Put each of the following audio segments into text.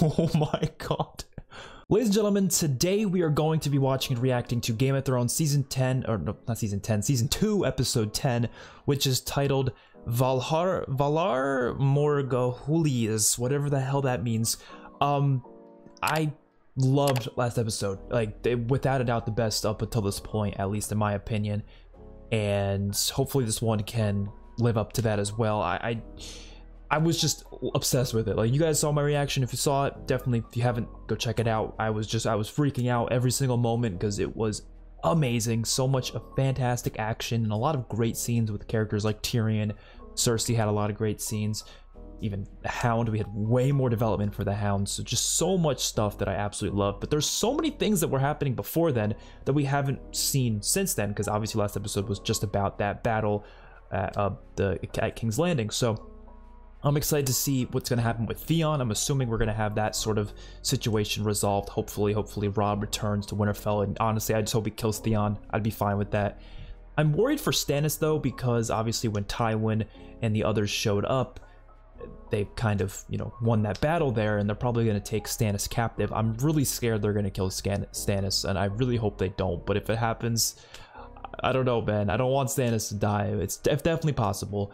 Oh my god. Ladies and gentlemen, today we are going to be watching and reacting to Game of Thrones Season 10, or no, not Season 10, Season 2, Episode 10, which is titled Valar Morghulis, whatever the hell that means. I loved last episode, like, without a doubt the best up until this point, at least in my opinion, and hopefully this one can live up to that as well. I was just obsessed with it. Like, you guys saw my reaction. If you saw it, definitely, if you haven't, go check it out. I was freaking out every single moment because it was amazing. So much of fantastic action and a lot of great scenes with characters like Tyrion. Cersei had a lot of great scenes. Even the Hound, we had way more development for the Hound. So just so much stuff that I absolutely love. But there's so many things that were happening before then that we haven't seen since then, because obviously last episode was just about that battle at King's Landing. So I'm excited to see what's going to happen with Theon. I'm assuming we're going to have that sort of situation resolved. Hopefully Robb returns to Winterfell. And honestly, I just hope he kills Theon. I'd be fine with that. I'm worried for Stannis, though, because obviously when Tywin and the others showed up, they kind of, you know, won that battle there, and they're probably going to take Stannis captive. I'm really scared they're going to kill Stannis, and I really hope they don't. But if it happens, I don't know, man. I don't want Stannis to die. It's definitely possible.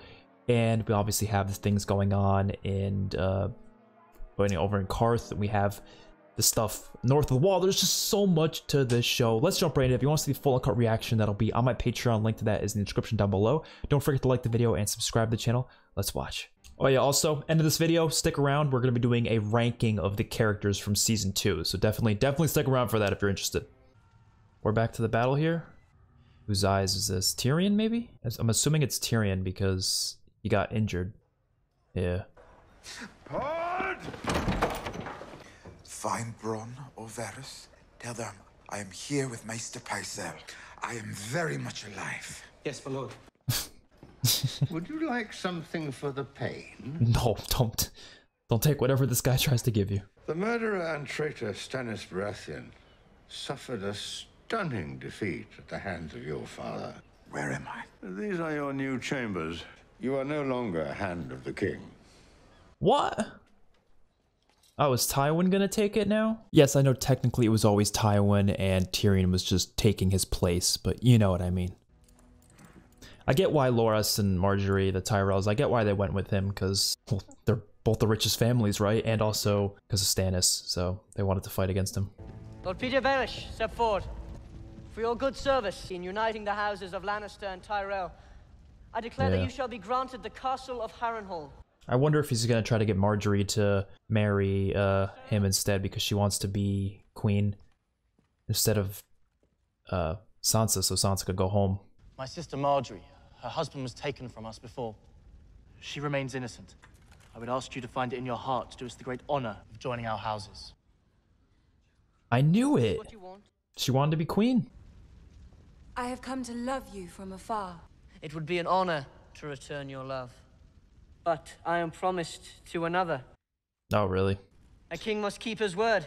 And we obviously have the things going on in over in Karth. We have the stuff north of the wall. There's just so much to this show. Let's jump right in. If you want to see the full uncut reaction, that'll be on my Patreon. Link to that is in the description down below. Don't forget to like the video and subscribe to the channel. Let's watch. Oh yeah, also, end of this video, stick around. We're going to be doing a ranking of the characters from Season 2. So definitely stick around for that if you're interested. We're back to the battle here. Whose eyes is this? Tyrion, maybe? I'm assuming it's Tyrion because he got injured. Yeah. Pod! Find Bronn or Varys. Tell them I am here with Maester Pycelle. I am very much alive. Yes, my lord. Would you like something for the pain? No, don't take whatever this guy tries to give you. The murderer and traitor Stannis Baratheon suffered a stunning defeat at the hands of your father. Where am I? These are your new chambers. You are no longer a hand of the king. What? Oh, is Tywin gonna take it now? Yes, I know technically it was always Tywin and Tyrion was just taking his place, but you know what I mean. I get why Loras and Marjorie, the Tyrells, I get why they went with him, because, well, they're both the richest families, right? And also because of Stannis, so they wanted to fight against him. Lord Peter Baelish, step forward. For your good service in uniting the houses of Lannister and Tyrell, I declare that you shall be granted the castle of Harrenhal. I wonder if he's going to try to get Marjorie to marry him instead, because she wants to be queen instead of Sansa, so Sansa could go home. My sister Marjorie, her husband was taken from us before. She remains innocent. I would ask you to find it in your heart to do us the great honor of joining our houses. I knew it. What you want? She wanted to be queen. I have come to love you from afar. It would be an honor to return your love. But I am promised to another. Oh, really? A king must keep his word.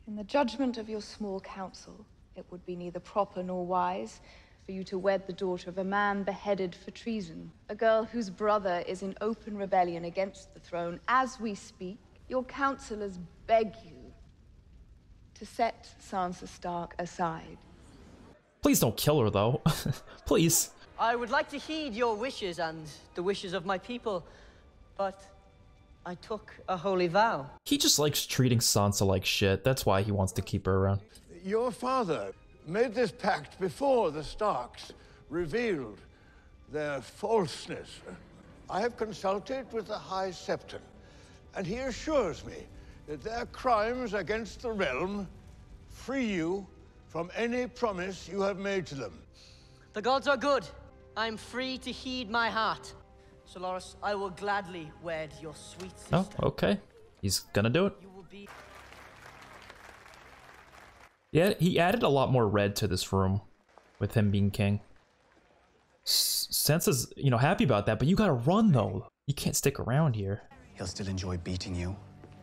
In the judgment of your small council, it would be neither proper nor wise for you to wed the daughter of a man beheaded for treason. A girl whose brother is in open rebellion against the throne. As we speak, your counselors beg you to set Sansa Stark aside. Please don't kill her, though. Please. I would like to heed your wishes and the wishes of my people, but I took a holy vow. He just likes treating Sansa like shit. That's why he wants to keep her around. Your father made this pact before the Starks revealed their falseness. I have consulted with the High Septon, and he assures me that their crimes against the realm free you from any promise you have made to them. The gods are good. I am free to heed my heart. So, Loras, I will gladly wed your sweet sister. Oh, okay. He's gonna do it. You will be... Yeah, he added a lot more red to this room with him being king. Sansa's, you know, happy about that, but you gotta run, though. You can't stick around here. He'll still enjoy beating you.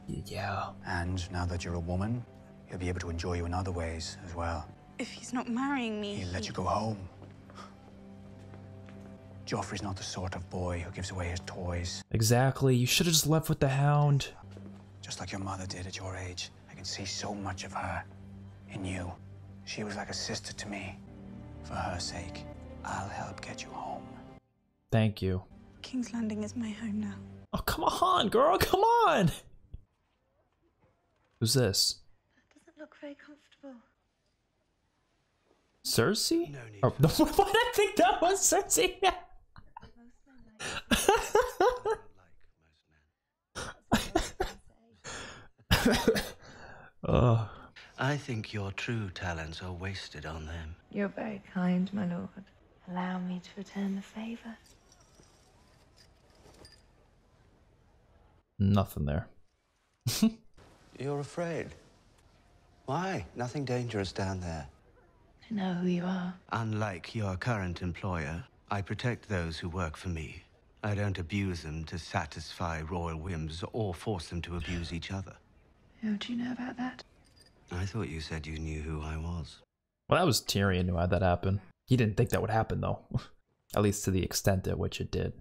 Yeah. And now that you're a woman, he'll be able to enjoy you in other ways as well. If he's not marrying me... He'll let you go home. Joffrey's not the sort of boy who gives away his toys. Exactly. You should have just left with the Hound. just like your mother did at your age. I can see so much of her in you. She was like a sister to me. For her sake, I'll help get you home. Thank you. King's Landing is my home now. Oh, come on, girl, come on! Who's this? That doesn't look very comfortable. Cersei? No need. Oh, why did I think that was Cersei? I think your true talents are wasted on them. You're very kind, my lord. Allow me to return the favor. Nothing there. You're afraid? Why? Nothing dangerous down there. I know who you are. Unlike your current employer, I protect those who work for me. I don't abuse them to satisfy royal whims or force them to abuse each other. How do you know about that? I thought you said you knew who I was. Well, that was Tyrion who had that happen. He didn't think that would happen, though. At least to the extent at which it did.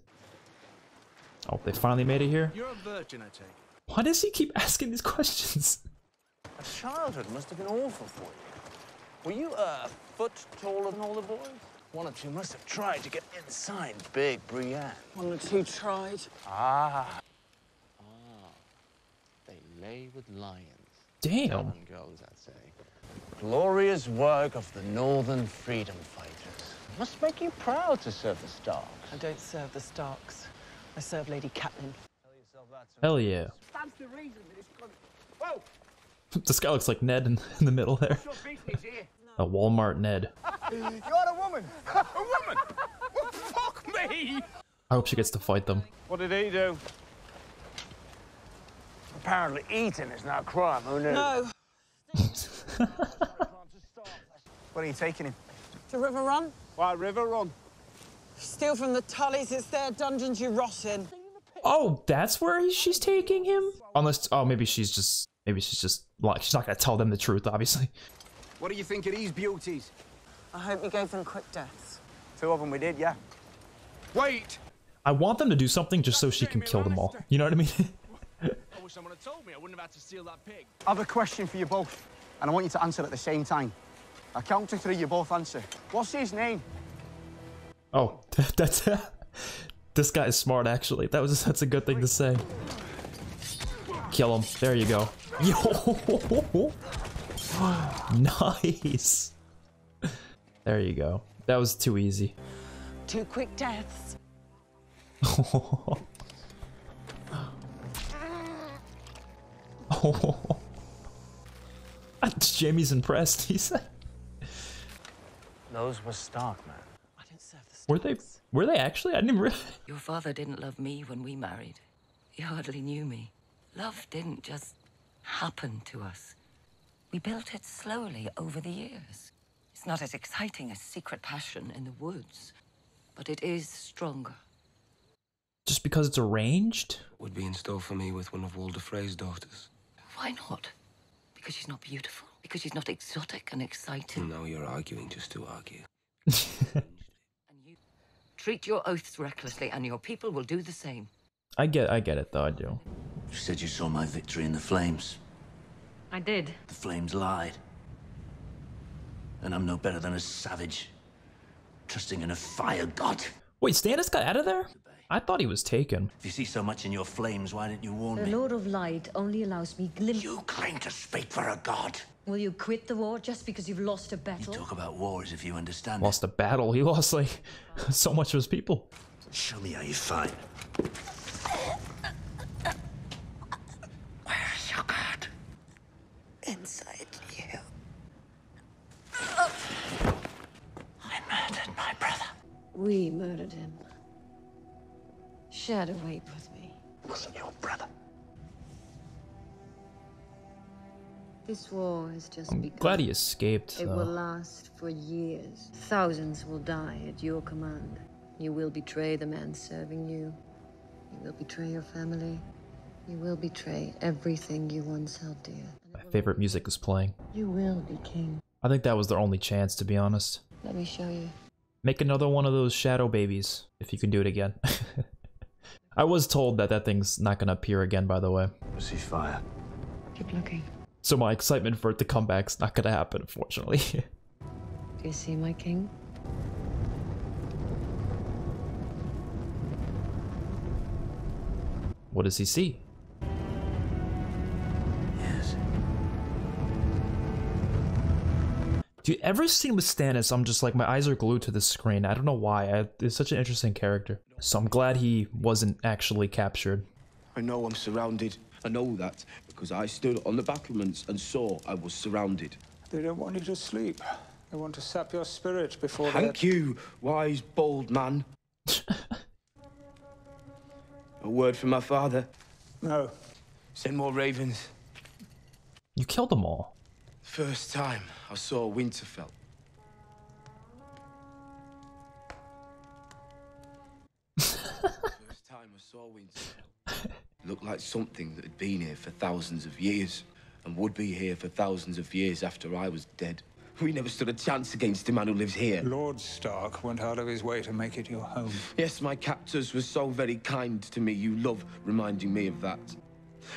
Oh, they finally made it here? You're a virgin, I take. Why does he keep asking these questions? A childhood must have been awful for you. Were you a foot taller than all the boys? One or two must have tried to get inside Big Brienne. One or two tried? They lay with lions. Damn. Common girls, I'd say. Glorious work of the Northern freedom fighters. Must make you proud to serve the Starks. I don't serve the Starks. I serve Lady Catelyn. Hell yeah. That's the reason that it's gone. Whoa! This guy looks like Ned in the middle there. A Walmart Ned. You're a woman! A woman! Well, fuck me! I hope she gets to fight them. What did he do? Apparently eating is now a crime, who knew? No. Where are you taking him? To River Run? Why, River Run? Steal from the Tullys. It's their dungeons you rot in. Oh, that's where she's taking him? Unless, oh, maybe she's just like, she's not gonna tell them the truth, obviously. What do you think of these beauties? I hope you gave them quick deaths. 2 of them we did, yeah. Wait! I want them to do something just so she can kill them all. You know what I mean? I wish someone had told me I wouldn't have had to steal that pig. I have a question for you both, and I want you to answer at the same time. I count to 3, you both answer. What's his name? Oh, that's this guy is smart, actually. That's a good thing to say. Kill him. There you go. Yo, nice. There you go. That was too easy. 2 quick deaths. Jamie's impressed. He said. Those were Stark, man. I didn't serve the Starks. Were they actually? I didn't really. Your father didn't love me when we married. He hardly knew me. Love didn't just happen to us. We built it slowly over the years. It's not as exciting as secret passion in the woods, but it is stronger. Just because it's arranged? Would be in store for me with one of Walder Frey's daughters. Why not? Because she's not beautiful? Because she's not exotic and exciting? No, you're arguing just to argue. And you treat your oaths recklessly, and your people will do the same. I get it though, I do. You said you saw my victory in the flames. I did. The flames lied. And I'm no better than a savage, trusting in a fire god. Wait, Stannis got out of there? I thought he was taken. If you see so much in your flames, why didn't you warn me? The Lord of Light only allows me glimpses. You claim to speak for a god. Will you quit the war just because you've lost a battle? You talk about war as if you understand Lost a battle. He lost, like, so much of his people. Show me how you fight. Where's your god? Inside you. I murdered my brother. We murdered him. Shared a wape with me. Wasn't your brother. This war has just begun. Glad he escaped. It will last for years. Thousands will die at your command. You will betray the man serving you. You will betray your family. You will betray everything you once held dear. My favorite music is playing. You will be king. I think that was their only chance, to be honest. Let me show you. Make another one of those shadow babies, if you can do it again. I was told that that thing's not gonna appear again, by the way. I see fire. Keep looking. So my excitement for it to come back's not gonna happen, unfortunately. Do you see my king? What does he see? Yes. Dude, every scene with Stannis, I'm just like, my eyes are glued to the screen. I don't know why. It's such an interesting character. So I'm glad he wasn't actually captured. I know I'm surrounded. I know that because I stood on the battlements and saw I was surrounded. They don't want you to sleep. They want to sap your spirit before Thank you, wise, bold man. A word from my father? No. Send more ravens. You killed them all. First time I saw Winterfell. First time I saw Winterfell. It looked like something that had been here for thousands of years and would be here for thousands of years after I was dead. We never stood a chance against a man who lives here. Lord Stark went out of his way to make it your home. Yes, my captors were so very kind to me. You love reminding me of that.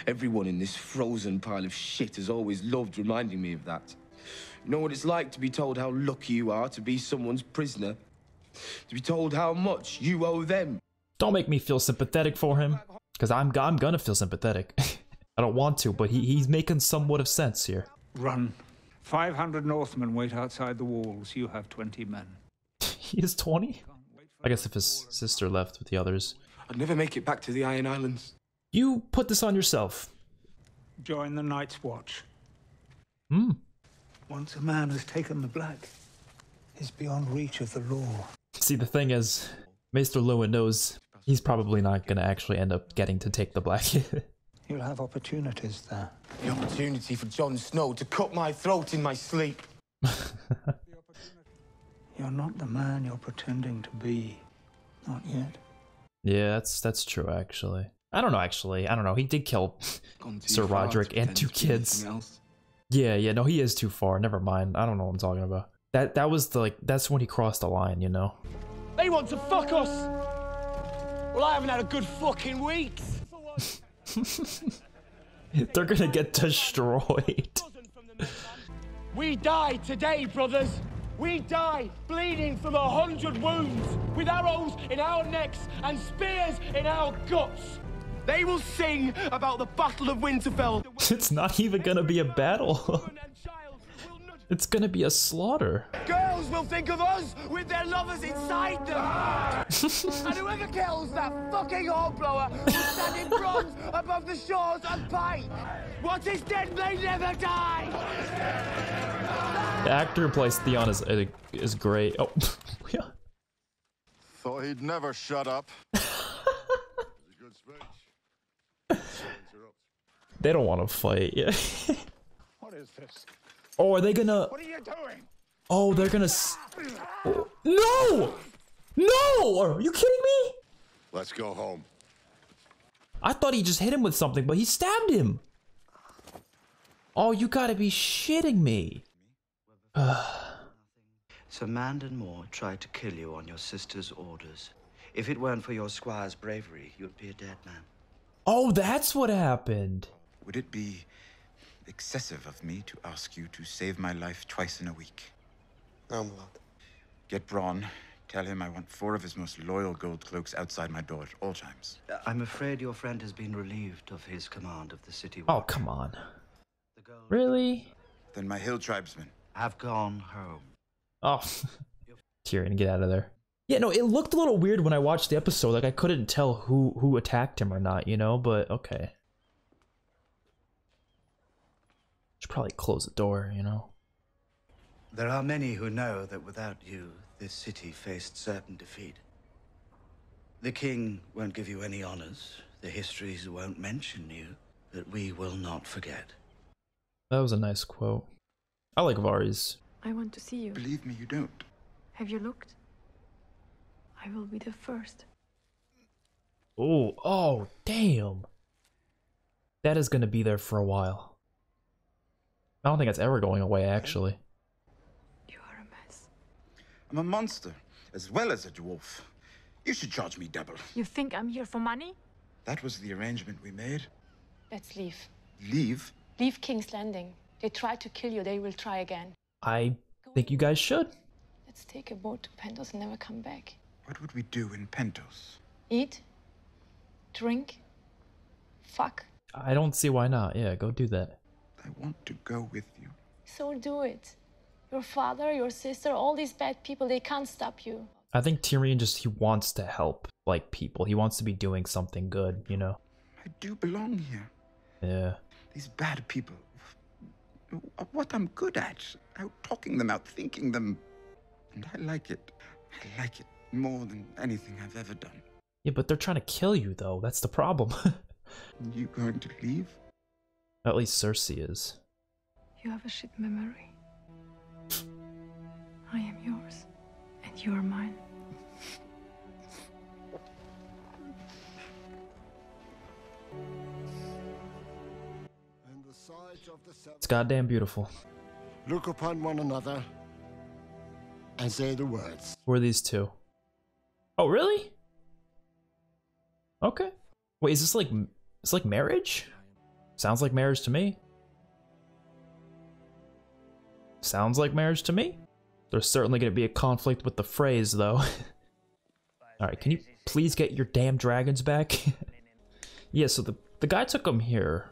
Everyone in this frozen pile of shit has always loved reminding me of that. You know what it's like to be told how lucky you are to be someone's prisoner? To be told how much you owe them. Don't make me feel sympathetic for him, because I'm gonna feel sympathetic. I don't want to, but he's making somewhat of sense here. Run. 500 Northmen wait outside the walls. You have 20 men. He is 20? I guess if his sister left with the others. I'd never make it back to the Iron Islands. You put this on yourself. Join the Night's Watch. Hmm. Once a man has taken the Black, he's beyond reach of the law. See, the thing is, Maester Lewin knows he's probably not gonna actually end up getting to take the Black. You'll have opportunities there. The opportunity for Jon Snow to cut my throat in my sleep. You're not the man you're pretending to be. Not yet. Yeah, that's true, actually. I don't know, he did kill Sir Roderick and 2 kids. Yeah, no, he is too far, never mind. I don't know what I'm talking about. That was that's when he crossed the line, you know? They want to fuck us! Well, I haven't had a good fucking week. They're gonna get destroyed. We die today, brothers. We die bleeding from 100 wounds, with arrows in our necks and spears in our guts. They will sing about the Battle of Winterfell. It's not even gonna be a battle. It's gonna be a slaughter. Girls will think of us with their lovers inside them. And whoever kills that fucking hornblower will stand in bronze above the shores of Pine. What is dead may never die. The actor who plays Theon is great. Oh, yeah. Thought he'd never shut up. They don't want to fight. Yeah. What is this? Oh, are they gonna? What are you doing? Oh, they're gonna. Oh, no! No! Are you kidding me? Let's go home. I thought he just hit him with something, but he stabbed him. Oh, you gotta be shitting me. Sir Mandon Moore tried to kill you on your sister's orders. If it weren't for your squire's bravery, you'd be a dead man. Oh, that's what happened. Would it be excessive of me to ask you to save my life twice in a week? No, my lord. Get Bronn. Tell him I want 4 of his most loyal gold cloaks outside my door at all times. I'm afraid your friend has been relieved of his command of the city. Oh, come on. Really? Then my hill tribesmen have gone home. Oh, Tyrion, get out of there. Yeah, no, it looked a little weird when I watched the episode. Like, I couldn't tell who attacked him or not, you know? But, okay. Should probably close the door, you know? There are many who know that without you, this city faced certain defeat. The king won't give you any honors. The histories won't mention you. But we will not forget. That was a nice quote. I like Varys. I want to see you. Believe me, you don't. Have you looked? I will be the first. Oh, damn. That is gonna be there for a while. I don't think it's ever going away, actually. You are a mess. I'm a monster, as well as a dwarf. You should charge me double. You think I'm here for money? That was the arrangement we made. Let's leave. Leave? Leave King's Landing. They tried to kill you, they will try again. I think you guys should. Let's take a boat to Pentos and never come back. What would we do in Pentos? Eat, drink, fuck. I don't see why not. Yeah, go do that. I want to go with you. So do it. Your father, your sister, all these bad people, they can't stop you. I think Tyrion he wants to help, like, people. He wants to be doing something good, you know? I do belong here. Yeah. These bad people. What I'm good at. Out talking them, out thinking them. And I like it. I like it more than anything I've ever done. Yeah, but they're trying to kill you, though. That's the problem. You going to leave? At least Cersei is. You have a shit memory. I am yours, and you are mine. It's goddamn beautiful. Look upon one another and say the words. Who are these two? Oh, really? Okay. Wait, is this like... It's like marriage? Sounds like marriage to me. Sounds like marriage to me. There's certainly going to be a conflict with the phrase, though. Alright, can you please get your damn dragons back? Yeah, so the guy took them here.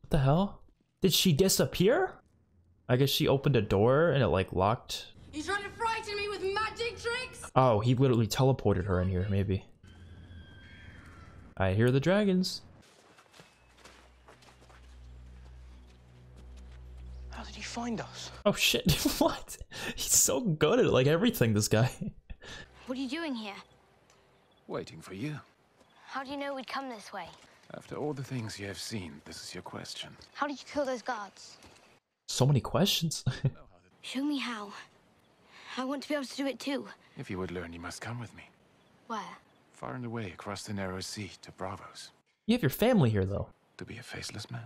What the hell? Did she disappear? I guess she opened a door and it like locked. You trying to frighten me with magic tricks? Oh, he literally teleported her in here, maybe. I hear the dragons. How did he find us? Oh shit, what? He's so good at like everything, this guy. What are you doing here? Waiting for you. How do you know we'd come this way? After all the things you have seen, this is your question. How did you kill those guards? So many questions. Show me how. I want to be able to do it too. If you would learn, you must come with me. Where? Far and away across the narrow sea to Bravos. You have your family here, though. To be a faceless man?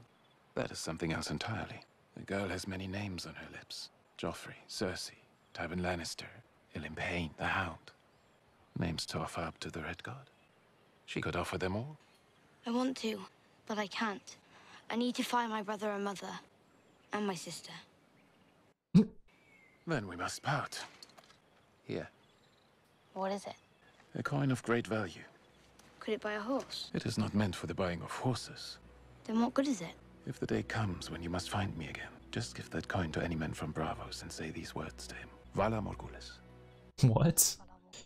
That is something else entirely. The girl has many names on her lips. Joffrey, Cersei, Tywin Lannister, Ilyn Payne, the Hound. Names to offer up to the Red God. She could offer them all. I want to, but I can't. I need to find my brother and mother. And my sister. Then we must part. Here. What is it? A coin of great value. Could it buy a horse? It is not meant for the buying of horses. Then what good is it? If the day comes when you must find me again, just give that coin to any man from Bravos and say these words to him. Valar Morghulis. What?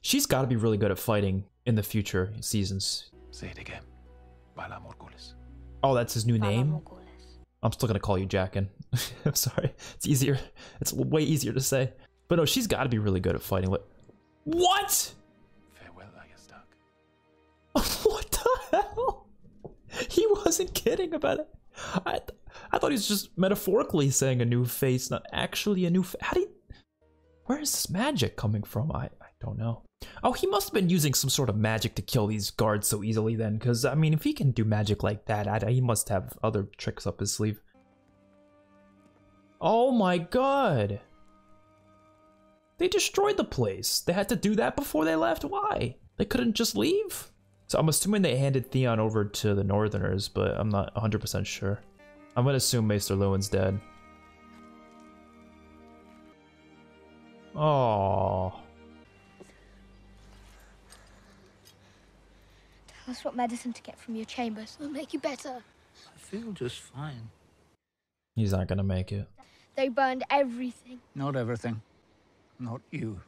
She's got to be really good at fighting in the future seasons. Say it again. Valar Morghulis. Oh, that's his new name? I'm still gonna call you Jaqen. I'm sorry. It's easier. It's way easier to say. But no, she's got to be really good at fighting. What? Farewell, Arya Stark. What the hell? He wasn't kidding about it. I thought he was just metaphorically saying a new face, not actually a new How do you... Where is this magic coming from? I don't know. Oh, he must have been using some sort of magic to kill these guards so easily then, because, I mean, if he can do magic like that, he must have other tricks up his sleeve. Oh my god! They destroyed the place. They had to do that before they left? Why? They couldn't just leave? So I'm assuming they handed Theon over to the Northerners, but I'm not 100% sure. I'm gonna assume Maester Luwin's dead. Oh. Tell us what medicine to get from your chambers. It'll make you better. I feel just fine. He's not gonna make it. They burned everything. Not everything. Not you.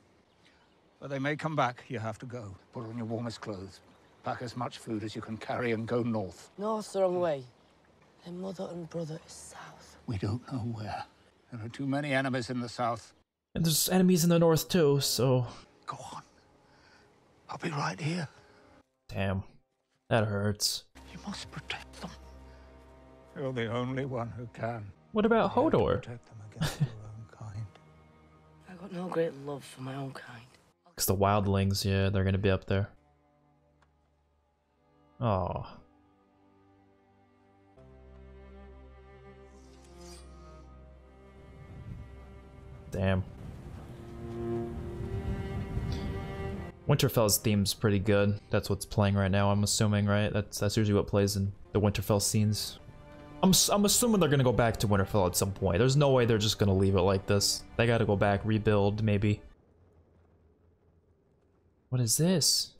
But they may come back. You have to go. Put on your warmest clothes. Pack as much food as you can carry and go north. North's the wrong way. Their mother and brother is south. We don't know where. There are too many enemies in the south. And there's enemies in the north too, so... Go on. I'll be right here. Damn. That hurts. You must protect them. You're the only one who can. What about Hodor? Protect them against your own kind. I got no great love for my own kind. Because the wildlings, yeah, they're gonna be up there. Oh. Damn. Winterfell's theme's pretty good. That's what's playing right now, I'm assuming, right? That's usually what plays in the Winterfell scenes. I'm assuming they're gonna go back to Winterfell at some point. There's no way they're just gonna leave it like this. They gotta go back, rebuild, maybe. What is this?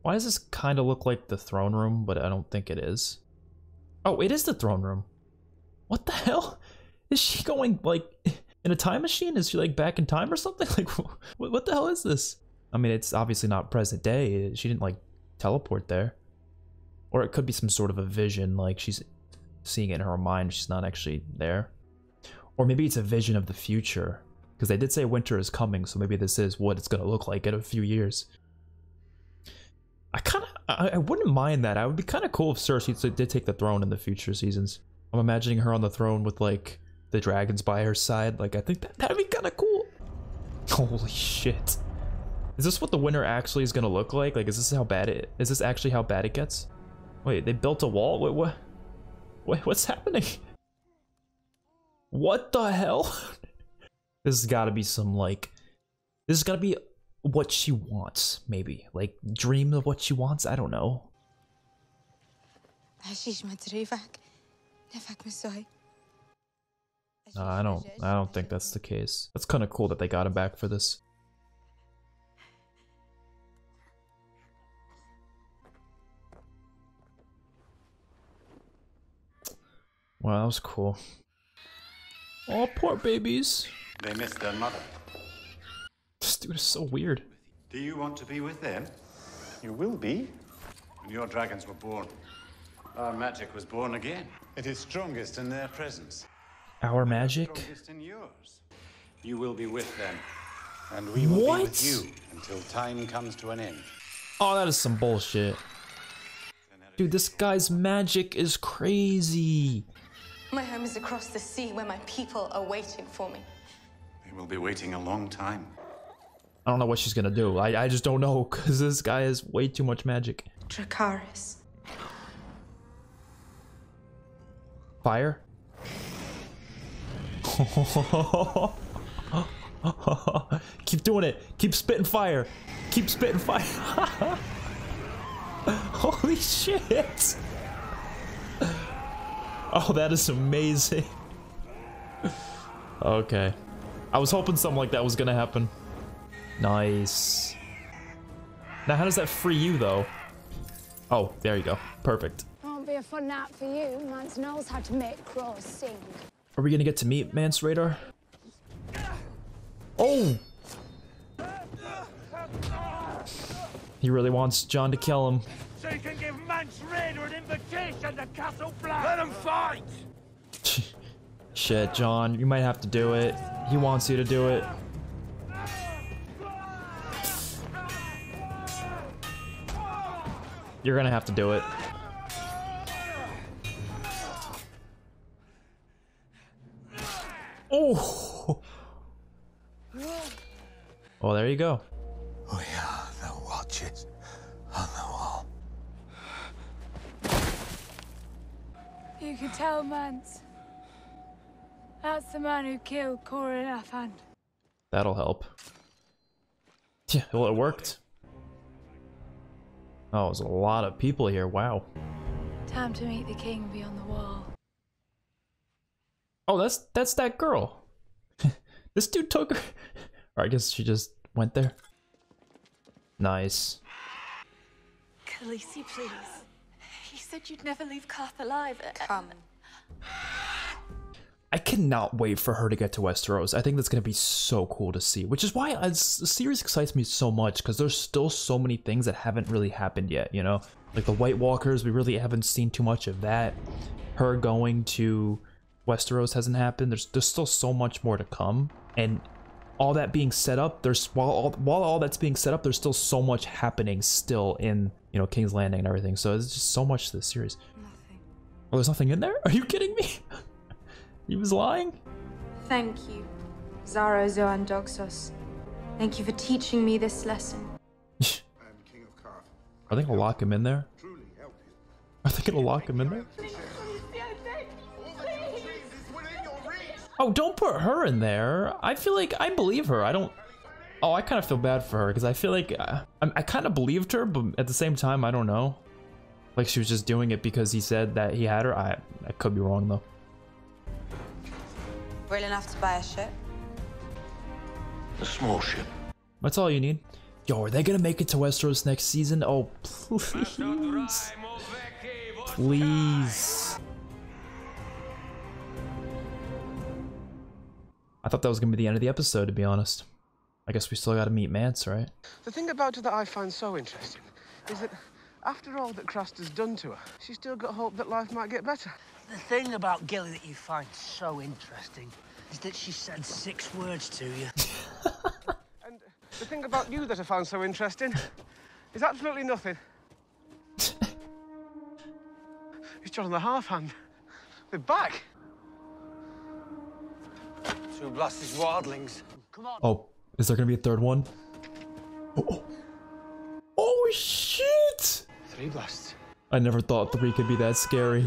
Why does this kind of look like the throne room, but I don't think it is. Oh, it is the throne room. What the hell? Is she going, like, in a time machine? Is she, like, back in time or something? Like, what the hell is this? I mean, it's obviously not present day. She didn't, like, teleport there. Or it could be some sort of a vision, like she's seeing it in her mind, she's not actually there. Or maybe it's a vision of the future. Because they did say winter is coming, so maybe this is what it's gonna look like in a few years. I wouldn't mind that. I would be kind of cool if Cersei did take the throne in the future seasons. I'm imagining her on the throne with, like, the dragons by her side. Like, I think that'd be kind of cool. Holy shit. Is this what the winter actually is gonna look like? Like, is this actually how bad it gets? Wait, they built a wall? Wait, what's happening? What the hell? This has gotta be some, like, this has gotta be what she wants, maybe. Like, dream of what she wants? I don't know. I don't think that's the case. That's kind of cool that they got him back for this. Wow, that was cool. Oh, poor babies. They missed their mother. This dude is so weird. Do you want to be with them? You will be. When your dragons were born, our magic was born again. It is strongest in their presence. Our magic? Strongest in yours. You will be with them, and we will be with you until time comes to an end. Oh, that is some bullshit. Dude, this guy's magic is crazy. My home is across the sea where my people are waiting for me. They will be waiting a long time. I don't know what she's gonna do. I just don't know, because this guy has way too much magic. Dracarys. Fire? Keep doing it. Keep spitting fire. Keep spitting fire. Holy shit. Oh, that is amazing. Okay. I was hoping something like that was gonna happen. Nice. Now, how does that free you, though? Oh, there you go. Perfect. Won't be a fun night for you. Mance knows how to make crows sing. Are we gonna get to meet Mance Rayder? Oh! He really wants Jon to kill him. So you can give Mance Rayder an invitation to Castle Black. Let him fight! Shit, Jon, you might have to do it. He wants you to do it. You're gonna have to do it. Oh! Oh, there you go. We are the watchers on the wall. You can tell, Mance. That's the man who killed Corin Affand. That'll help. Yeah, well, it worked. Oh, there's a lot of people here. Wow. Time to meet the king beyond the wall. Oh, that's that girl. This dude took her. Or I guess she just went there. Nice. Khaleesi, please. You said you'd never leave Karth alive. Come. I cannot wait for her to get to Westeros. I think that's going to be so cool to see, which is why the series excites me so much, because there's still so many things that haven't really happened yet, you know? Like the White Walkers, we really haven't seen too much of that. Her going to Westeros hasn't happened. There's still so much more to come, and all that being set up, while all that's being set up, there's still so much happening still in, you know, King's Landing and everything. So there's just so much to this series. Nothing. Oh, there's nothing in there? Are you kidding me? He was lying? Thank you, Zara Zoan Doxos. Thank you for teaching me this lesson. Are they gonna lock him in there? Are they gonna lock him in there? Oh, don't put her in there. I feel like I believe her. I don't. Oh, I kind of feel bad for her because I feel like I kind of believed her, but at the same time, I don't know. Like she was just doing it because he said that he had her. I could be wrong though. Real enough to buy a ship? A small ship. That's all you need. Yo, are they gonna make it to Westeros next season? Oh, please. Please. I thought that was gonna be the end of the episode, to be honest. I guess we still gotta meet Mance, right? The thing about her that I find so interesting is that after all that Craster's done to her, she's still got hope that life might get better. The thing about Gilly that you find so interesting is that she said 6 words to you. And the thing about you that I found so interesting is absolutely nothing. It's John and the Half Hand. They're back. 2 blasted wildlings. Come on. Oh, is there gonna be a third one? Oh shit! 3 blasts. I never thought 3 could be that scary.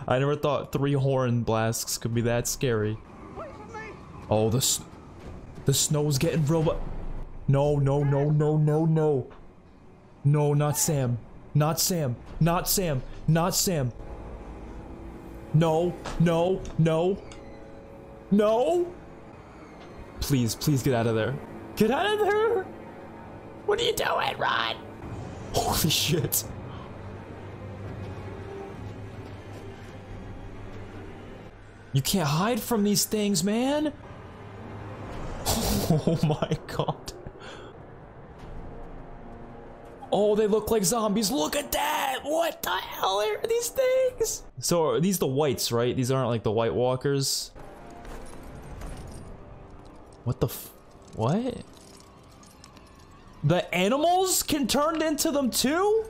I never thought 3 horn blasts could be that scary. Oh, the snow's getting real. No, no, no, no, no, no. No, not Sam. Not Sam. Not Sam. Not Sam. No, no, no. No! Please, please get out of there. Get out of there! What are you doing, Ron? Holy shit. You can't hide from these things, man! Oh my god. Oh, they look like zombies. Look at that! What the hell are these things? So are these the whites, right? These aren't like the White Walkers. What the what? The animals can turn into them too?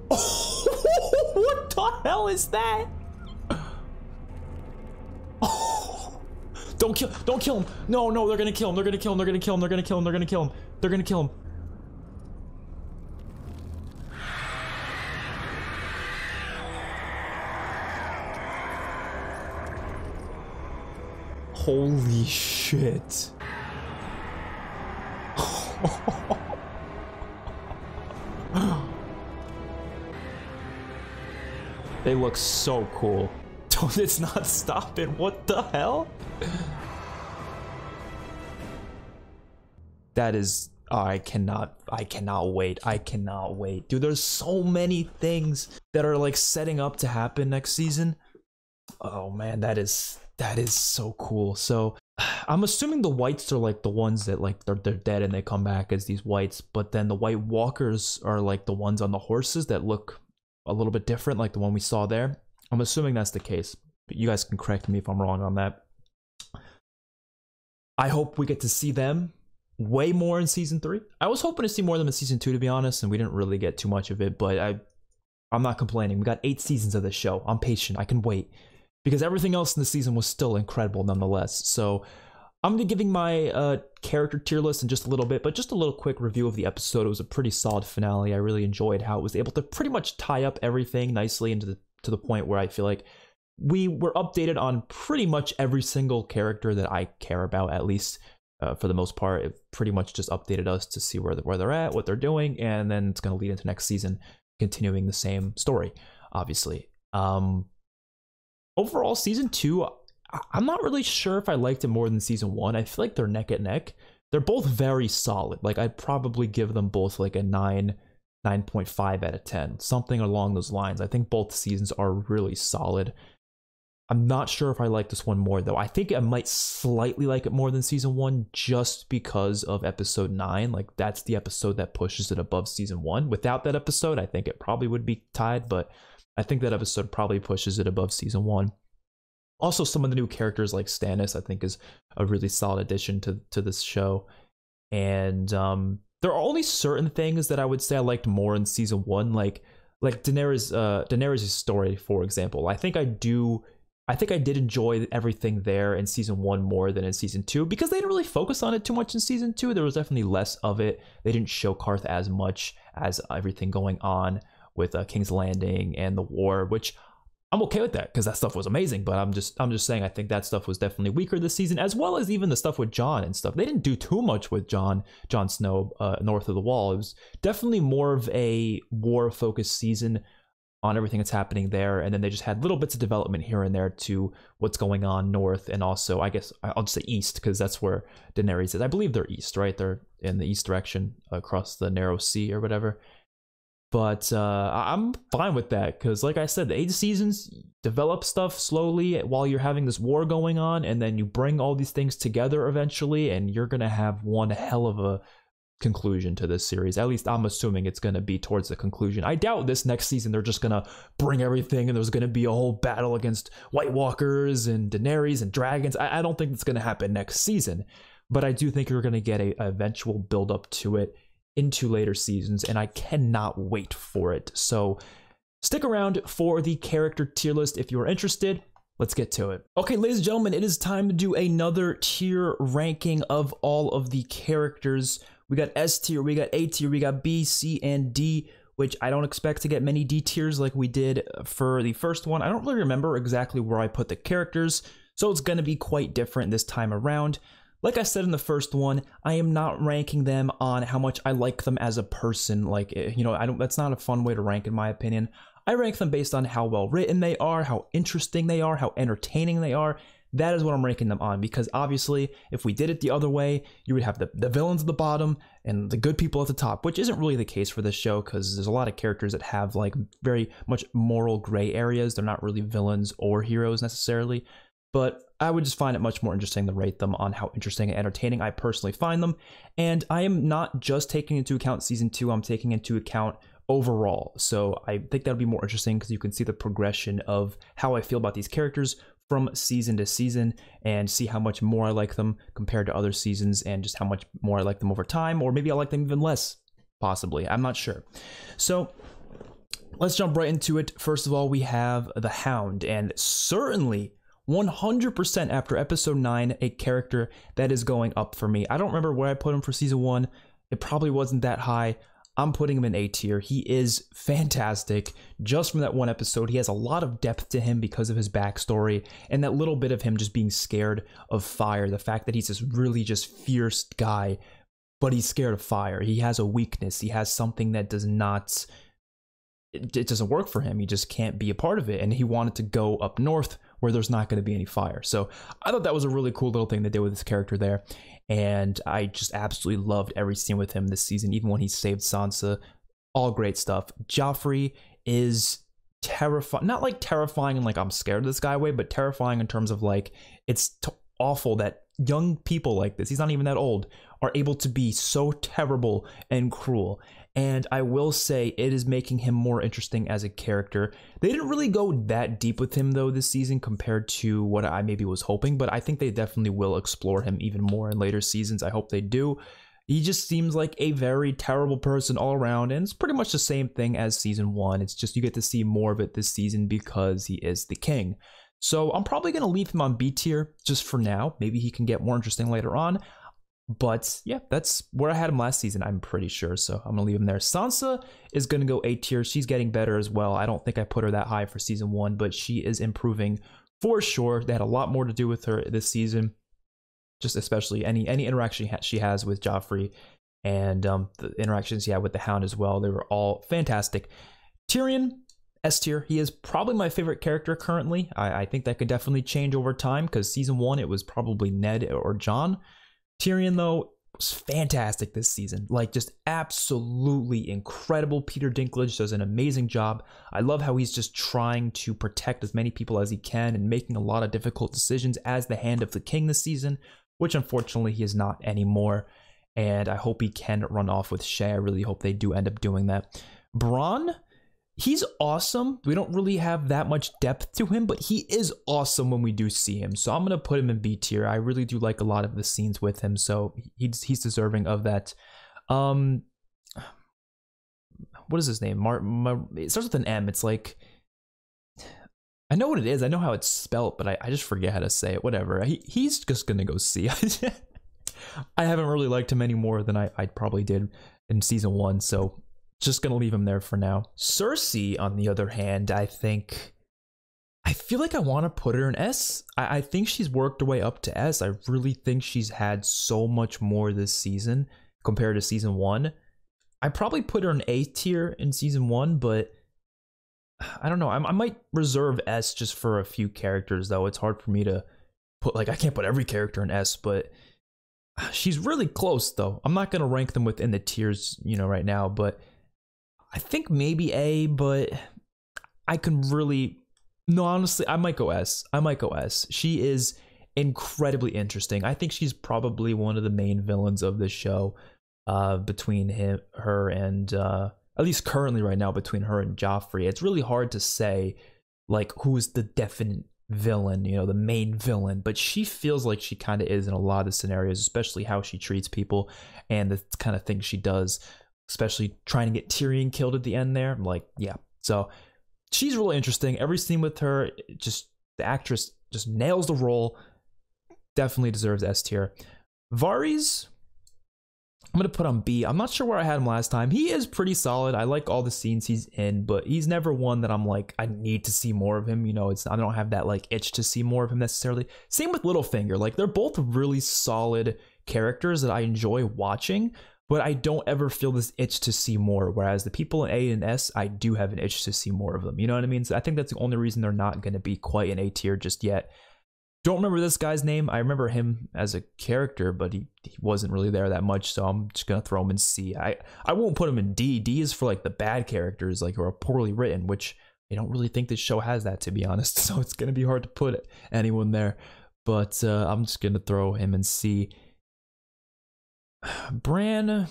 Oh, what the hell is that? Oh, don't kill him. No, no, they're gonna kill him. They're gonna kill him. They're gonna kill him. They're gonna kill him. They're gonna kill him. They're gonna kill him. Holy shit. They look so cool. It's not stopping. What the hell? That is, oh, I cannot wait. I cannot wait. Dude, there's so many things that are like setting up to happen next season. Oh man, that is so cool. So I'm assuming the whites are like the ones that like they're dead and they come back as these whites, but then the White Walkers are like the ones on the horses that look a little bit different, like the one we saw there. I'm assuming that's the case, but you guys can correct me if I'm wrong on that. I hope we get to see them way more in season 3. I was hoping to see more of them in season 2, to be honest, and we didn't really get too much of it, but I'm not complaining. We got 8 seasons of this show. I'm patient. I can wait. Because everything else in the season was still incredible nonetheless. So I'm going to be giving my character tier list in just a little bit, but just a little quick review of the episode. It was a pretty solid finale. I really enjoyed how it was able to pretty much tie up everything nicely into to the point where I feel like we were updated on pretty much every single character that I care about, at least for the most part. It pretty much just updated us to see where they're at, what they're doing, and then it's going to lead into next season, continuing the same story, obviously. Overall, season 2, I'm not really sure if I liked it more than season 1. I feel like they're neck and neck. They're both very solid. Like, I'd probably give them both like a 9.5 out of 10, something along those lines. I think both seasons are really solid. I'm not sure if I like this one more, though. I think I might slightly like it more than season 1 just because of episode 9. Like, that's the episode that pushes it above season 1. Without that episode, I think it probably would be tied, but I think that episode probably pushes it above season 1. Also, some of the new characters like Stannis, I think, is a really solid addition to this show. And there are only certain things that I would say I liked more in season 1, like Daenerys' story, for example. I think I did enjoy everything there in season 1 more than in season 2 because they didn't really focus on it too much in season 2. There was definitely less of it. They didn't show Karth as much as everything going on with King's Landing and the war, which I'm okay with that because that stuff was amazing. But I'm just saying, I think that stuff was definitely weaker this season, as well as even the stuff with Jon and stuff. They didn't do too much with Jon Snow north of the Wall. It was definitely more of a war-focused season on everything that's happening there, and then they just had little bits of development here and there to what's going on north, and also, I guess I'll just say east, because that's where Daenerys is. I believe they're east, right? They're in the east direction across the narrow sea or whatever. But I'm fine with that, because like I said, the 8 seasons develop stuff slowly while you're having this war going on, and then you bring all these things together eventually, and you're gonna have one hell of a conclusion to this series. At least I'm assuming it's going to be towards the conclusion. I doubt this next season they're just going to bring everything and there's going to be a whole battle against White Walkers and Daenerys and dragons. I don't think it's going to happen next season, but I do think you're going to get a eventual build up to it into later seasons, and I cannot wait for it. So stick around for the character tier list if you're interested. Let's get to it. Okay, ladies and gentlemen, it is time to do another tier ranking of all of the characters. We got S tier, we got A tier, we got B, C, and D, which I don't expect to get many D tiers like we did for the first one. I don't really remember exactly where I put the characters, so it's going to be quite different this time around. Like I said in the first one, I am not ranking them on how much I like them as a person. Like, you know, that's not a fun way to rank in my opinion. I rank them based on how well written they are, how interesting they are, how entertaining they are. That is what I'm ranking them on, because obviously if we did it the other way, you would have the villains at the bottom and the good people at the top, which isn't really the case for this show, because there's a lot of characters that have like very much moral gray areas. They're not really villains or heroes necessarily, but I would just find it much more interesting to rate them on how interesting and entertaining I personally find them. And I am not just taking into account season 2, I'm taking into account overall. So I think that'll be more interesting because you can see the progression of how I feel about these characters from season to season and see how much more I like them compared to other seasons, and just how much more I like them over time, or maybe I like them even less, possibly. I'm not sure. So let's jump right into it. First of all, we have the Hound, and certainly 100% after episode 9, a character that is going up for me. I don't remember where I put him for season 1. It probably wasn't that high. I'm putting him in A tier. He is fantastic. Just from that one episode, he has a lot of depth to him because of his backstory and that little bit of him just being scared of fire. The fact that he's this really just fierce guy, but he's scared of fire. He has a weakness. He has something that does not, it doesn't work for him. He just can't be a part of it. And he wanted to go up north where there's not going to be any fire. So I thought that was a really cool little thing they did with this character there. And I just absolutely loved every scene with him this season, even when he saved Sansa. All great stuff. Joffrey is terrifying, not like terrifying and like I'm scared of this guy way, but terrifying in terms of like, it's awful that young people like this, he's not even that old, are able to be so terrible and cruel. And I will say it is making him more interesting as a character. They didn't really go that deep with him though this season compared to what I maybe was hoping, but I think they definitely will explore him even more in later seasons. I hope they do. He just seems like a very terrible person all around, and it's pretty much the same thing as season 1. It's just you get to see more of it this season because he is the king. So I'm probably going to leave him on B tier just for now. Maybe he can get more interesting later on. But yeah, that's where I had him last season, I'm pretty sure. So I'm going to leave him there. Sansa is going to go A tier. She's getting better as well. I don't think I put her that high for season 1, but she is improving for sure. They had a lot more to do with her this season. Just especially any interaction she has with Joffrey, and the interactions she had with the Hound as well. They were all fantastic. Tyrion, S tier. He is probably my favorite character currently. I think that could definitely change over time, because season 1 it was probably Ned or Jon. Tyrion, though, was fantastic this season. Like, just absolutely incredible. Peter Dinklage does an amazing job. I love how he's just trying to protect as many people as he can and making a lot of difficult decisions as the Hand of the King this season, which unfortunately he is not anymore. And I hope he can run off with Shay. I really hope they do end up doing that. Bronn, he's awesome. We don't really have that much depth to him, but he is awesome when we do see him. So I'm going to put him in B tier. I really do like a lot of the scenes with him, so he's deserving of that. What is his name? It starts with an M. It's like, I know what it is. I know how it's spelled, but I just forget how to say it. Whatever. He's just going to go C. I haven't really liked him any more than I probably did in season 1, so Just gonna leave him there for now. Cersei, on the other hand, I feel like I want to put her in S. I think she's worked her way up to S. I really think she's had so much more this season compared to season 1. I probably put her in A tier in season 1, but I don't know. I might reserve S just for a few characters, though. It's hard for me to put, like, I can't put every character in S, but she's really close, though. I'm not going to rank them within the tiers, you know, right now, but I think maybe A, but I can really... No, honestly, I might go S. I might go S. She is incredibly interesting. I think she's probably one of the main villains of this show, between her and, at least currently right now, between her and Joffrey. It's really hard to say, like, who is the definite villain, you know, the main villain, but she feels like she kind of is in a lot of scenarios, especially how she treats people and the kind of things she does, especially trying to get Tyrion killed at the end there. I'm like, yeah. So she's really interesting. Every scene with her, just the actress just nails the role. Definitely deserves S tier. Varys, I'm going to put on B. I'm not sure where I had him last time. He is pretty solid. I like all the scenes he's in, but he's never one that I'm like, I need to see more of him. You know, I don't have that like itch to see more of him necessarily. Same with Littlefinger. Like, they're both really solid characters that I enjoy watching, but I don't ever feel this itch to see more. Whereas the people in A and S, I do have an itch to see more of them. You know what I mean? So I think that's the only reason they're not going to be quite an A tier just yet. Don't remember this guy's name. I remember him as a character, but he wasn't really there that much, so I'm just going to throw him in C. I won't put him in D. D is for like the bad characters, like, who are poorly written, which I don't really think this show has that, to be honest. So it's going to be hard to put anyone there. But I'm just going to throw him in C. Bran, I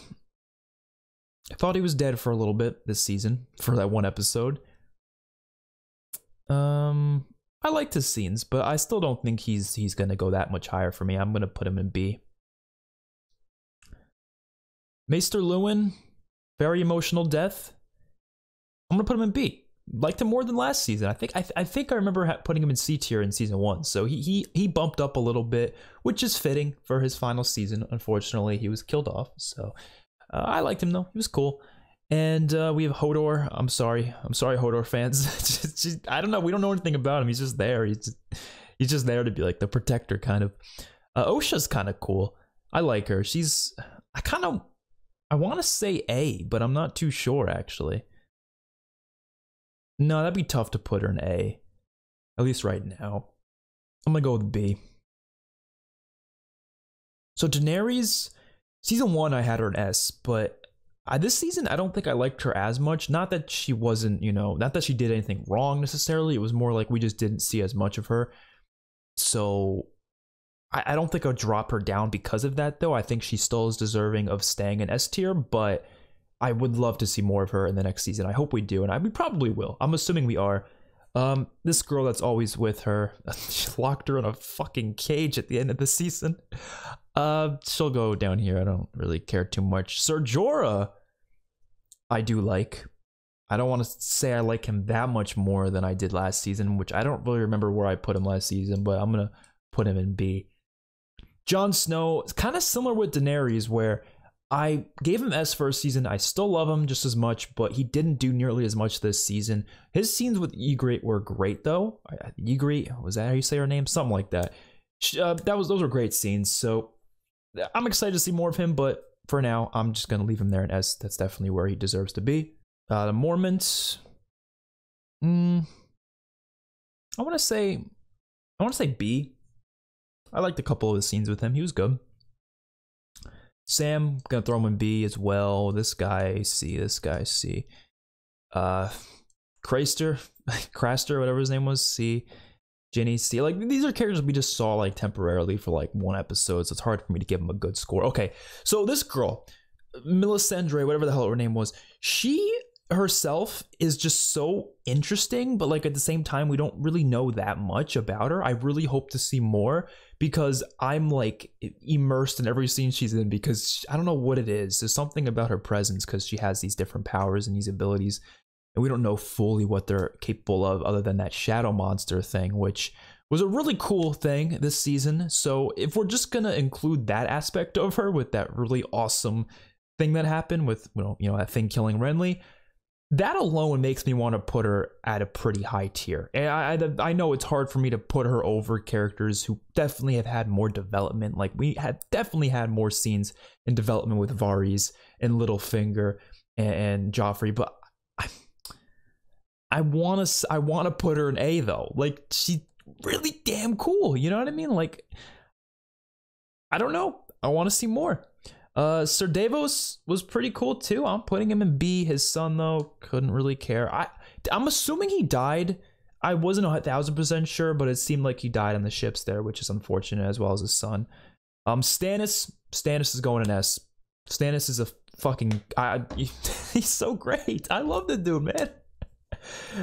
thought he was dead for a little bit this season for that one episode. I liked his scenes, but I still don't think he's gonna go that much higher for me. I'm gonna put him in B. Maester Luwin, very emotional death. I'm gonna put him in B. Liked him more than last season. I think I remember putting him in C tier in season 1. So he bumped up a little bit, which is fitting for his final season. Unfortunately, he was killed off. So I liked him though. He was cool. And we have Hodor. I'm sorry, Hodor fans. I don't know. We don't know anything about him. He's just there. He's just there to be like the protector, kind of. Osha's kind of cool. I like her. I want to say A, but I'm not too sure actually. No, that'd be tough to put her in A, at least right now. I'm gonna go with B. So Daenerys, season 1, I had her in S, but this season, I don't think I liked her as much. Not that she wasn't, you know, not that she did anything wrong necessarily. It was more like we just didn't see as much of her. So I don't think I'll drop her down because of that, though. I think she still is deserving of staying in S tier, but I would love to see more of her in the next season. I hope we do, and we probably will. I'm assuming we are. This girl that's always with her, she locked her in a fucking cage at the end of the season. She'll go down here. I don't really care too much. Ser Jorah, I do like. I don't want to say I like him that much more than I did last season, which I don't really remember where I put him last season, but I'm gonna put him in B. Jon Snow, it's kind of similar with Daenerys, where I gave him S first season. I still love him just as much, but he didn't do nearly as much this season. His scenes with Ygritte were great, though. Ygritte, was that how you say her name? Something like that. Those were great scenes. So I'm excited to see more of him, but for now, I'm just gonna leave him there in S. That's definitely where he deserves to be. The Mormonts, I want to say B. I liked a couple of the scenes with him. He was good. Sam, gonna throw him in B as well. This guy C. Craster, whatever his name was, C. Ginny, C. Like, these are characters we just saw like temporarily for like one episode, so it's hard for me to give him a good score. Okay, so this girl, Melisandre, whatever the hell her name was, she herself is just so interesting, but like at the same time, we don't really know that much about her. I really hope to see more because I'm like immersed in every scene she's in because I don't know what it is. There's something about her presence because she has these different powers and these abilities, and we don't know fully what they're capable of other than that shadow monster thing, which was a really cool thing this season. So if we're just gonna include that aspect of her with that really awesome thing that happened with, that thing killing Renly. That alone makes me want to put her at a pretty high tier. And I know it's hard for me to put her over characters who definitely have had more development. Like, we had definitely had more scenes in development with Varys and Littlefinger and Joffrey, but I want to put her in A though. Like, she's really damn cool. You know what I mean? Like, I don't know. I want to see more. Sir Davos was pretty cool too. I'm putting him in B. His son though, couldn't really care. I'm assuming he died. I wasn't 1,000% sure, but it seemed like he died on the ships there, which is unfortunate, as well as his son. Stannis is going in S. Stannis is a fucking he's so great. I love the dude, man.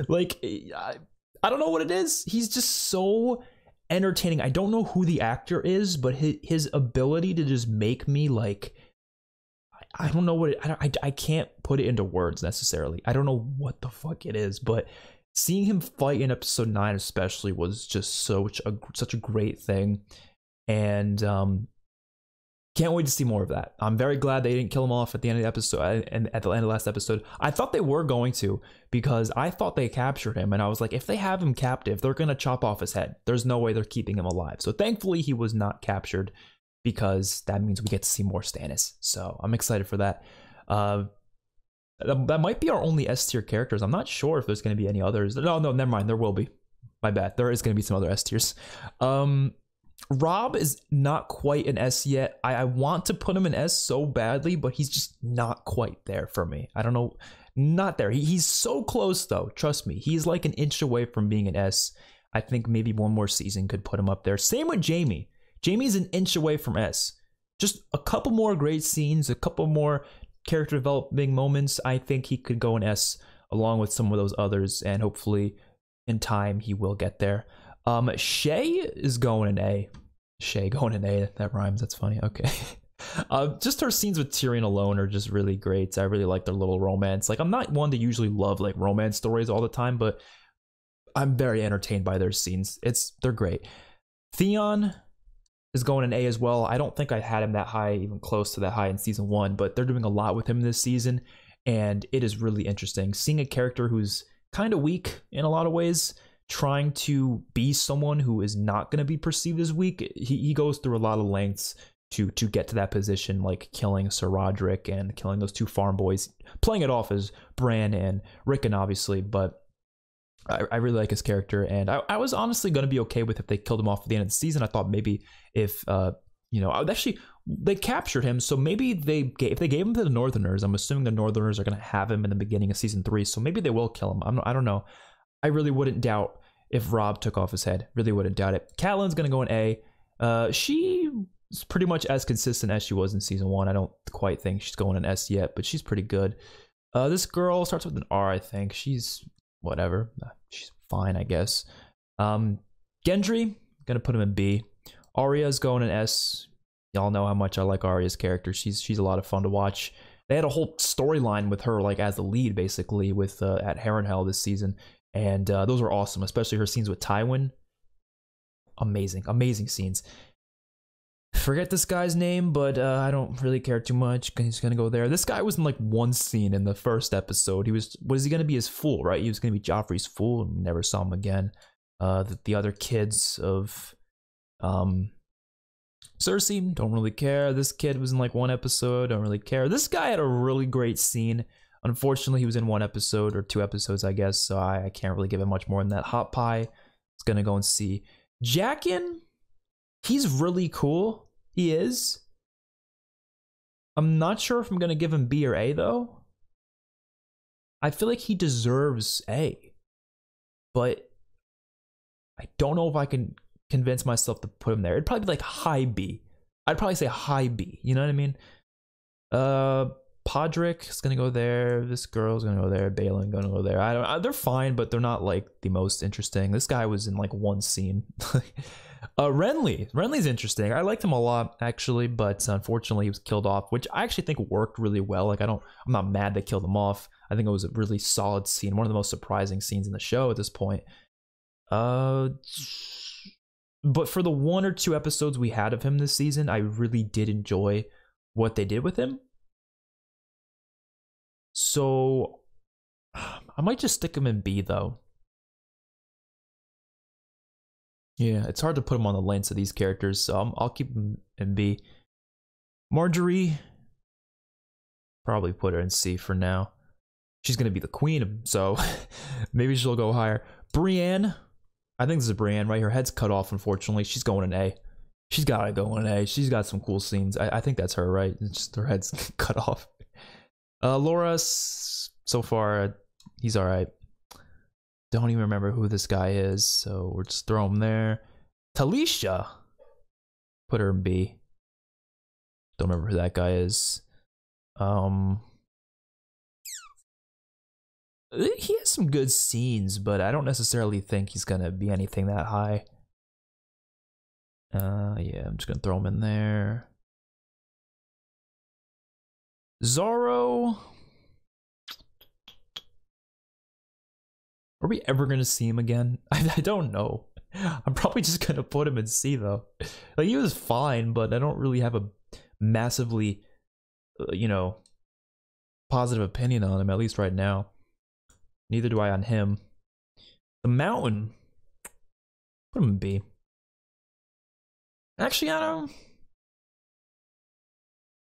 Like, I don't know what it is. He's just so entertaining. I don't know who the actor is, but his ability to just make me like, I don't know what I can't put it into words necessarily. I don't know what the fuck it is, but seeing him fight in episode 9 especially was just such a great thing, and can't wait to see more of that. I'm very glad they didn't kill him off at the end of the episode, and at the end of the last episode. I thought they were going to, because I thought they captured him, and I was like, if they have him captive, they're gonna chop off his head. There's no way they're keeping him alive. So thankfully he was not captured, because that means we get to see more Stannis. So I'm excited for that. That might be our only S tier characters. I'm not sure if there's going to be any others. No, never mind. There will be. My bad. There is going to be some other S tiers. Rob is not quite an S yet. I want to put him in S so badly, but he's just not quite there for me. I don't know. Not there. He's so close though. Trust me. He's like an inch away from being an S. I think maybe one more season could put him up there. Same with Jaime. Jaime's an inch away from S. Just a couple more great scenes, a couple more character developing moments. I think he could go in S along with some of those others, and hopefully in time he will get there. Shay is going in A. Shay going in A. That rhymes. That's funny. Okay. Just her scenes with Tyrion alone are just really great. I really like their little romance. Like, I'm not one to usually love like romance stories all the time, but I'm very entertained by their scenes. They're great. Theon is going in A as well. I don't think I had him that high, even close to that high in season 1, but they're doing a lot with him this season, and it is really interesting. Seeing a character who's kind of weak in a lot of ways, trying to be someone who is not going to be perceived as weak. He goes through a lot of lengths to get to that position, like killing Sir Roderick and killing those 2 farm boys, playing it off as Bran and Rickon, obviously, but I really like his character, and I was honestly going to be okay with if they killed him off at the end of the season. I thought maybe if, actually, they captured him, so maybe if they gave him to the Northerners, I'm assuming the Northerners are going to have him in the beginning of season 3, so maybe they will kill him. I don't know. I really wouldn't doubt if Rob took off his head. Really wouldn't doubt it. Catelyn's going to go in A. She is pretty much as consistent as she was in season 1. I don't quite think she's going in S yet, but she's pretty good. This girl starts with an R, I think. She's whatever. She's fine, I guess. Gendry, gonna put him in B. Arya's going in S. Y'all know how much I like Arya's character. She's a lot of fun to watch. They had a whole storyline with her, like as the lead, basically, with at Harrenhal this season, and those were awesome. Especially her scenes with Tywin. Amazing scenes. Forget this guy's name, but I don't really care too much. He's gonna go there. This guy was in like one scene in the first episode. Was he gonna be his fool, right? He was gonna be Joffrey's fool. Never saw him again. The other kids of Cersei, don't really care. This kid was in like one episode, don't really care. This guy had a really great scene. Unfortunately, he was in one episode or 2 episodes, I guess, so I can't really give him much more than that. Hot Pie is gonna go and see. Jaqen, he's really cool. He is. I'm not sure if I'm gonna give him B or A though. I feel like he deserves A, but I don't know if I can convince myself to put him there. It'd probably be like high B. I'd probably say high B. You know what I mean? Podrick is gonna go there. This girl's gonna go there. Balin gonna go there. They're fine, but they're not like the most interesting. This guy was in like one scene. Renly's interesting. I liked him a lot actually, but unfortunately he was killed off, which I actually think worked really well. Like I'm not mad they killed him off. I think it was a really solid scene, one of the most surprising scenes in the show at this point. But for the 1 or 2 episodes we had of him this season, I really did enjoy what they did with him. So I might just stick him in B though. Yeah, it's hard to put him on the lens of these characters, so I'll keep him in B. Marjorie, probably put her in C for now. She's gonna be the queen, so maybe she'll go higher. Brienne, I think this is Brienne, right? Her head's cut off, unfortunately. She's going in A. She's gotta go in A. She's got some cool scenes. I think that's her, right? It's just her head's cut off. Laura, so far, he's alright. Don't even remember who this guy is, so we'll just throw him there. Talisha, put her in B. Don't remember who that guy is. He has some good scenes, but I don't necessarily think he's gonna be anything that high. Yeah, I'm just gonna throw him in there. Zorro. Are we ever gonna see him again? I don't know. I'm probably just gonna put him in C though. Like, he was fine, but I don't really have a massively, you know, positive opinion on him, at least right now. Neither do I on him. The Mountain, put him in B. Actually, I don't.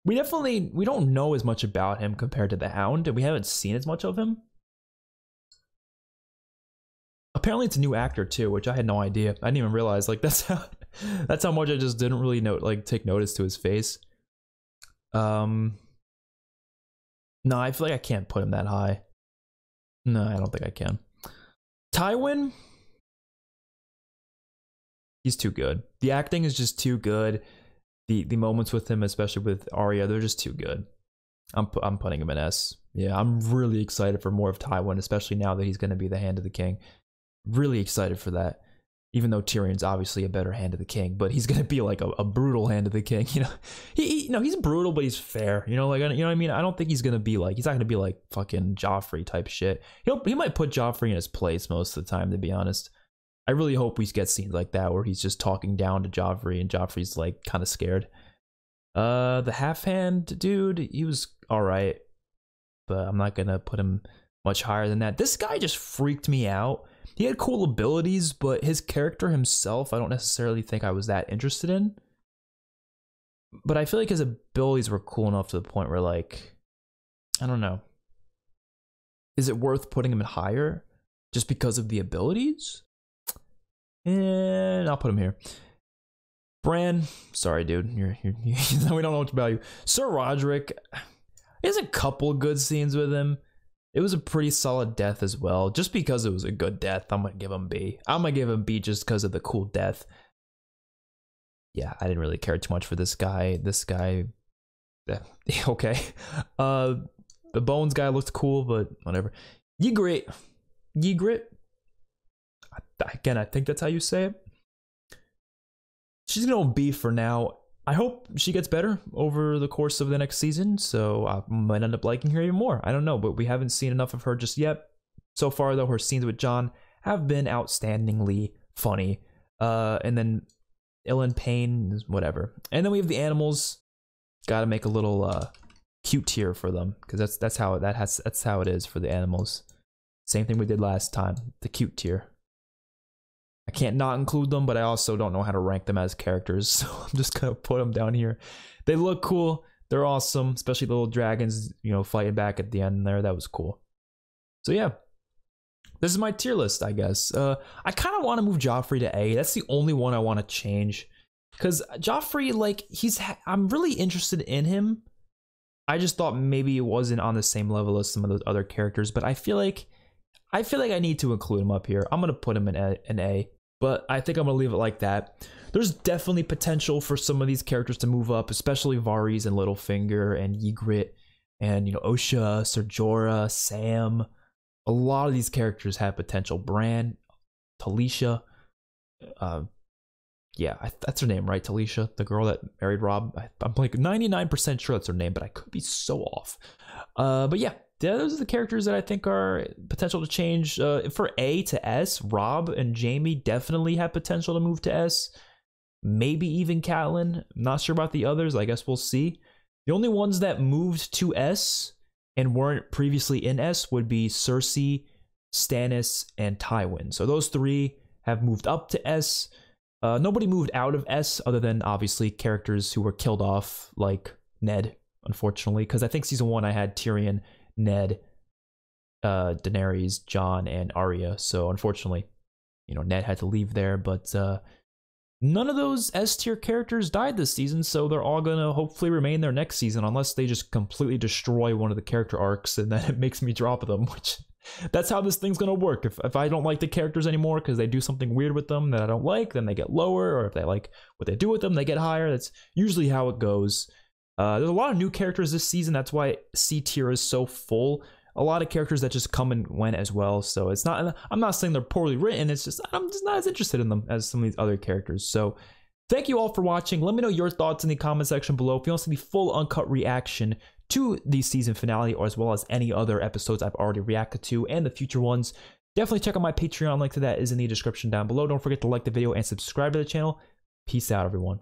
We don't know as much about him compared to the Hound, and we haven't seen as much of him. Apparently, it's a new actor too, which I had no idea. I didn't even realize. Like, that's how much I just didn't really take notice to his face. No, I feel like I can't put him that high. No, I don't think I can. Tywin, he's too good. The acting is just too good. The moments with him, especially with Arya, they're just too good. I'm putting him in S. Yeah, I'm really excited for more of Tywin, especially now that he's going to be the Hand of the King. Really excited for that. Even though Tyrion's obviously a better Hand of the King, but he's going to be like a brutal Hand of the King. You know, he's brutal, but he's fair. You know, like, you know what I mean? I don't think he's going to be like, he's not going to be like fucking Joffrey type shit. He might put Joffrey in his place most of the time, to be honest. I really hope we get scenes like that where he's just talking down to Joffrey and Joffrey's like kind of scared. The half hand dude, he was all right, but I'm not going to put him much higher than that. This guy just freaked me out. He had cool abilities, but his character himself, I don't necessarily think I was that interested in. But I feel like his abilities were cool enough to the point where, like, I don't know. Is it worth putting him in higher just because of the abilities? And I'll put him here. Bran, sorry, dude. We don't know much about you. Sir Roderick, he has a couple good scenes with him. It was a pretty solid death as well. Just because it was a good death, I'm going to give him B. I'm going to give him B just because of the cool death. Yeah, I didn't really care too much for this guy. Okay. The Bones guy looked cool, but whatever. Ygritte. Again, I think that's how you say it. She's going to B for now. I hope she gets better over the course of the next season, so I might end up liking her even more. I don't know, but we haven't seen enough of her just yet. So far, though, her scenes with Jon have been outstandingly funny. And then Ilan Payne, whatever. And then we have the animals. Got to make a little cute tier for them, because that's how it is for the animals. Same thing we did last time, the cute tier. I can't not include them, but I also don't know how to rank them as characters, so I'm just gonna put them down here. They look cool. They're awesome, especially the little dragons, you know, fighting back at the end there. That was cool. So yeah, this is my tier list, I guess. I kind of want to move Joffrey to A. That's the only one I want to change, because Joffrey, like, I'm really interested in him. I just thought maybe it wasn't on the same level as some of those other characters, but I feel like I need to include him up here. I'm gonna put him in A. But I think I'm gonna leave it like that. There's definitely potential for some of these characters to move up, especially Varys and Littlefinger and Ygritte and, you know, Osha, Ser Jorah, Sam. A lot of these characters have potential. Bran, Talisha. Yeah, that's her name, right? Talisha, the girl that married Robb. I'm like 99% sure that's her name, but I could be so off. But yeah. Those are the characters that I think are potential to change. For A to S, Robb and Jaime definitely have potential to move to S. Maybe even Catelyn. Not sure about the others. I guess we'll see. The only ones that moved to S and weren't previously in S would be Cersei, Stannis, and Tywin. So those 3 have moved up to S. Nobody moved out of S other than obviously characters who were killed off, like Ned, unfortunately, because I think season 1 I had Tyrion, Ned, Daenerys, Jon, and Arya. So unfortunately, Ned had to leave there, but none of those S tier characters died this season, so they're all gonna hopefully remain there next season, unless they just completely destroy one of the character arcs, and then it makes me drop them, which that's how this thing's gonna work. If I don't like the characters anymore because they do something weird with them that I don't like, then they get lower, or if they like what they do with them, they get higher. That's usually how it goes. There's a lot of new characters this season, that's why C tier is so full. A lot of characters that just come and went as well, so it's not, I'm not saying they're poorly written, it's just, I'm just not as interested in them as some of these other characters. So thank you all for watching. Let me know your thoughts in the comment section below. If you want to see the full uncut reaction to the season finale, or as well as any other episodes I've already reacted to and the future ones, definitely check out my Patreon. Link to that is in the description down below. Don't forget to like the video and subscribe to the channel. Peace out, everyone.